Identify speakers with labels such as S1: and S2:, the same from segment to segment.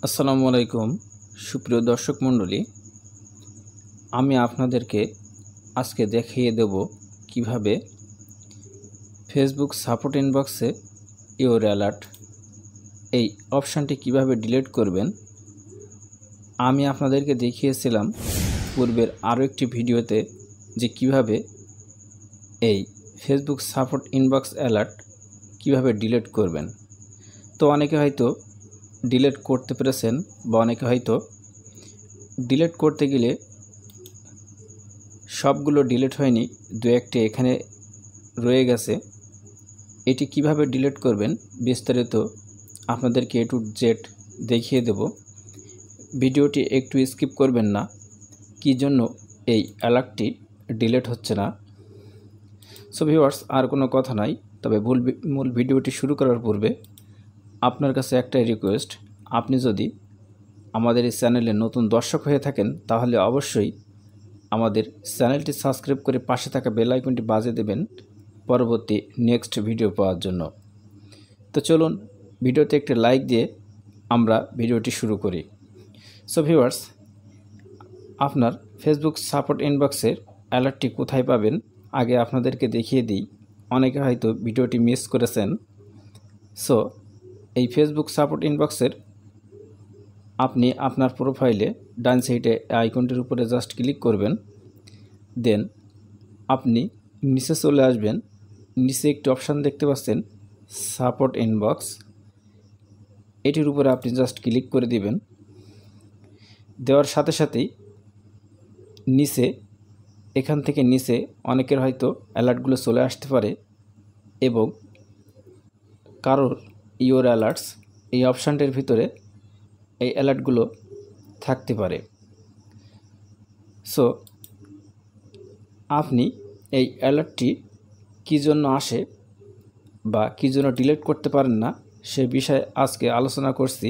S1: আসসালামু আলাইকুম সুপ্রিয় দর্শক মণ্ডলী, আমি আপনাদেরকে আজকে দেখিয়ে দেব কিভাবে ফেসবুক সাপোর্ট ইনবক্সে ইওর অ্যালার্ট এই অপশানটি কিভাবে ডিলিট করবেন। আমি আপনাদেরকে দেখিয়েছিলাম পূর্বের আরও একটি ভিডিওতে যে কিভাবে এই ফেসবুক সাপোর্ট ইনবক্স অ্যালার্ট কিভাবে ডিলিট করবেন। তো অনেকে হয়তো ডিলিট করতে পেরেছেন বা অনেকে হয়তো ডিলিট করতে গেলে সবগুলো ডিলিট হয়নি, দু একটি এখানে রয়ে গেছে। এটি কিভাবে ডিলিট করবেন বিস্তারিত আপনাদেরকে A to Z দেখিয়ে দেব। ভিডিওটি একটু স্কিপ করবেন না, কি জন্য এই অ্যালার্টটি ডিলিট হচ্ছে না। সো ভিউয়ার্স, আর কোনো কথা নাই, তবে মূল ভিডিওটি শুরু করার পূর্বে আপনার কাছে একটাই রিকোয়েস্ট, আপনি যদি আমাদের এই চ্যানেলে নতুন দর্শক হয়ে থাকেন তাহলে অবশ্যই আমাদের চ্যানেলটি সাবস্ক্রাইব করে পাশে থাকা বেল আইকনটি বাজিয়ে দেবেন পরবর্তী নেক্সট ভিডিও পাওয়ার জন্য। তো চলুন ভিডিওতে একটি লাইক দিয়ে আমরা ভিডিওটি শুরু করি। সো ভিউয়ার্স, আপনার ফেসবুক সাপোর্ট ইনবক্সের অ্যালার্টটি কোথায় পাবেন আগে আপনাদেরকে দেখিয়ে দিই, অনেকে হয়তো ভিডিওটি মিস করেছেন। সো এই ফেসবুক সাপোর্ট ইনবক্সের আপনি আপনার প্রোফাইলে ডান সাইডে আইকনটির উপরে জাস্ট ক্লিক করবেন, দেন আপনি নিচে চলে আসবেন। নিচে একটি অপশান দেখতে পাচ্ছেন সাপোর্ট ইনবক্স, এটির উপরে আপনি জাস্ট ক্লিক করে দিবেন। দেওয়ার সাথে সাথেই নিচে এখান থেকে নিচে অনেকের হয়তো অ্যালার্টগুলো চলে আসতে পারে এবং কারোর ইওর অ্যালার্টস এই অপশানটির ভিতরে এই অ্যালার্টগুলো থাকতে পারে। সো আপনি এই অ্যালার্টটি কী জন্য আসে বা কী জন্য ডিলিট করতে পারেন না সে বিষয়ে আজকে আলোচনা করছি।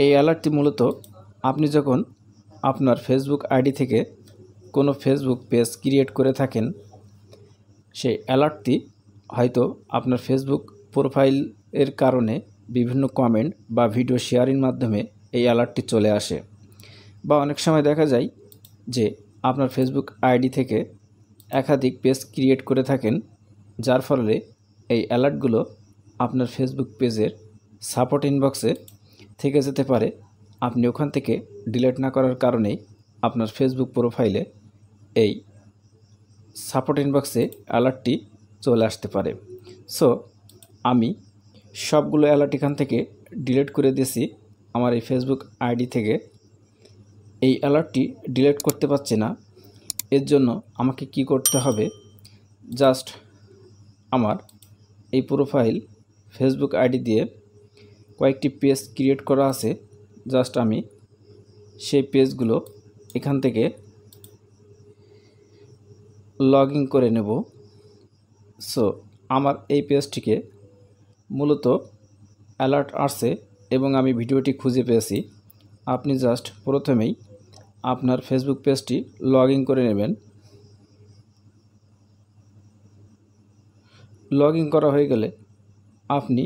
S1: এই অ্যালার্টটি মূলত আপনি যখন আপনার ফেসবুক আইডি থেকে কোনো ফেসবুক পেজ ক্রিয়েট করে থাকেন, সেই অ্যালার্টটি হয়তো আপনার ফেসবুক প্রোফাইলের কারণে বিভিন্ন কমেন্ট বা ভিডিও শেয়ারিং মাধ্যমে এই অ্যালার্টটি চলে আসে। বা অনেক সময় দেখা যায় যে আপনার ফেসবুক আইডি থেকে একাধিক পেজ ক্রিয়েট করে থাকেন, যার ফলে এই অ্যালার্টগুলো আপনার ফেসবুক পেজের সাপোর্ট ইনবক্সে থেকে যেতে পারে। আপনি ওখান থেকে ডিলিট না করার কারণেই আপনার ফেসবুক প্রোফাইলে এই সাপোর্ট ইনবক্সে অ্যালার্টটি চলে আসতে পারে। সো আমি সবগুলো অ্যালার্ট এখান থেকে ডিলিট করে দিয়েছি আমার এই ফেসবুক আইডি থেকে। এই অ্যালার্টটি ডিলিট করতে পারছি না, এর জন্য আমাকে কি করতে হবে, জাস্ট আমার এই প্রোফাইল ফেসবুক আইডি দিয়ে কয়েকটি পেজ ক্রিয়েট করা আছে, জাস্ট আমি সেই পেজগুলো এখান থেকে লগ ইন করে নেব। সো আমার এই পেজটিকে মূলত অ্যালার্ট আসছে এবং আমি ভিডিওটি খুঁজে পেয়েছি। আপনি জাস্ট প্রথমেই আপনার ফেসবুক পেজটি লগ ইন করে নেবেন। লগ ইন করা হয়ে গেলে আপনি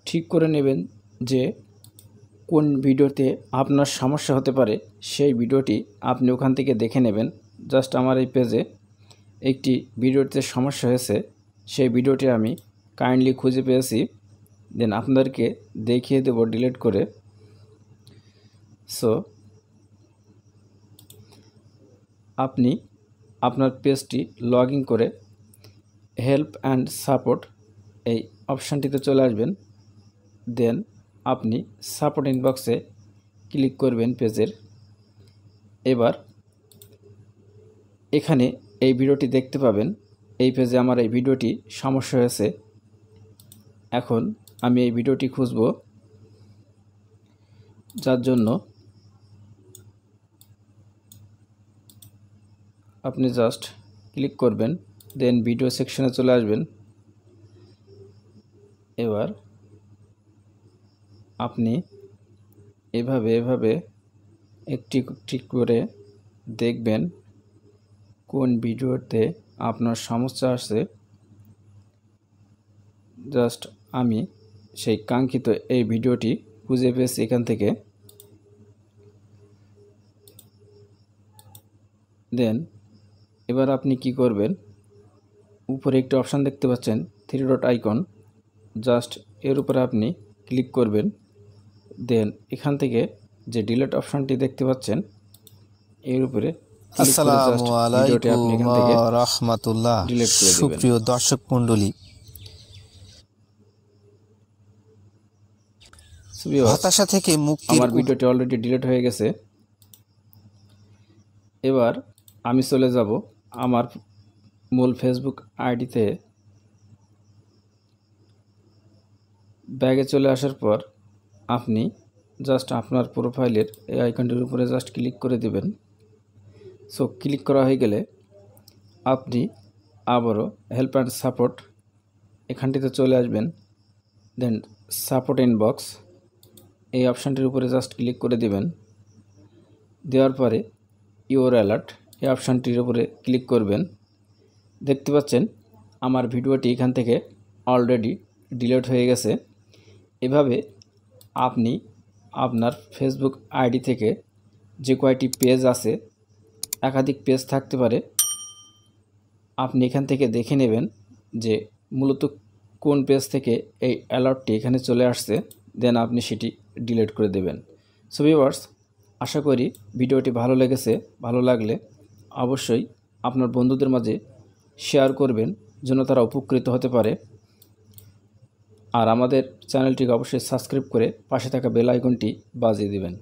S1: ঠিক করে নেবেন যে কোন ভিডিওতে আপনার সমস্যা হতে পারে, সেই ভিডিওটি আপনি ওখান থেকে দেখে নেবেন। জাস্ট আমার এই পেজে একটি ভিডিওতে সমস্যা হয়েছে, সেই ভিডিওটি আমি কাইন্ডলি খুঁজে পেয়েছি, দেন আপনাদেরকে দেখিয়ে দেব ডিলিট করে। সো আপনি আপনার পেজটি লগ ইন করে হেল্প অ্যান্ড সাপোর্ট এই অপশানটিতে চলে আসবেন, দেন আপনি সাপোর্ট ইনবক্সে ক্লিক করবেন পেজের। এবার এখানে এই ভিডিওটি দেখতে পাবেন, এই পেজে আমার এই ভিডিওটি সমস্যা হয়েছে। এখন আমি এই ভিডিওটি খুঁজব, যার জন্য আপনি জাস্ট ক্লিক করবেন, দেন ভিডিও সেকশনে চলে আসবেন। এবার আপনি এভাবে একটি একটি করে দেখবেন কোন ভিডিওতে আপনার সমস্যা আসছে। জাস্ট আমি সেই কাঙ্ক্ষিত এই ভিডিওটি খুঁজে পেয়েছি এখান থেকে। দেন এবার আপনি কি করবেন, উপরে একটি অপশান দেখতে পাচ্ছেন 3 ডট আইকন, জাস্ট এর উপরে আপনি ক্লিক করবেন। দেন এখান থেকে যে ডিলিট অপশানটি দেখতে পাচ্ছেন এর উপরে ক্লিক করে জাস্ট ভিডিওটি আপনি এখান থেকে
S2: রাহমাতুল্লাহ।
S1: ডিলিট করে দিবেন।
S2: সুপ্রিয় দর্শক মণ্ডলী, হতাশা থেকে মুক্তির
S1: আমার ভিডিওটি অলরেডি ডিলিট হয়ে গেছে। এবার আমি চলে যাব আমার মূল ফেসবুক আইডিতে। ব্যাগে চলে আসার পর আপনি জাস্ট আপনার প্রোফাইলের এই আইকনটির উপরে জাস্ট ক্লিক করে দিবেন। সো ক্লিক করা হয়ে গেলে আপনি আবারও হেল্প অ্যান্ড সাপোর্ট এখানটিতে চলে আসবেন। দেন সাপোর্ট ইনবক্স এই অপশানটির উপরে জাস্ট ক্লিক করে দিবেন। দেওয়ার পরে ইউর অ্যালার্ট এই অপশানটির উপরে ক্লিক করবেন। দেখতে পাচ্ছেন আমার ভিডিওটি এখান থেকে অলরেডি ডিলিট হয়ে গেছে। এভাবে আপনি আপনার ফেসবুক আইডি থেকে যে কয়টি পেজ আছে, একাধিক পেজ থাকতে পারে, আপনি এখান থেকে দেখে নেবেন যে মূলত কোন পেজ থেকে এই অ্যালার্টটি এখানে চলে আসছে। দেন আপনি সেটি ডিলিট করে দেবেন। সো ভিউয়ার্স, আশা করি ভিডিওটি ভালো লেগেছে। ভালো লাগলে অবশ্যই আপনার বন্ধুদের মাঝে শেয়ার করবেন যেন তারা উপকৃত হতে পারে। আর আমাদের চ্যানেলটিকে অবশ্যই সাবস্ক্রাইব করে পাশে থাকা বেল আইকনটি বাজিয়ে দিবেন।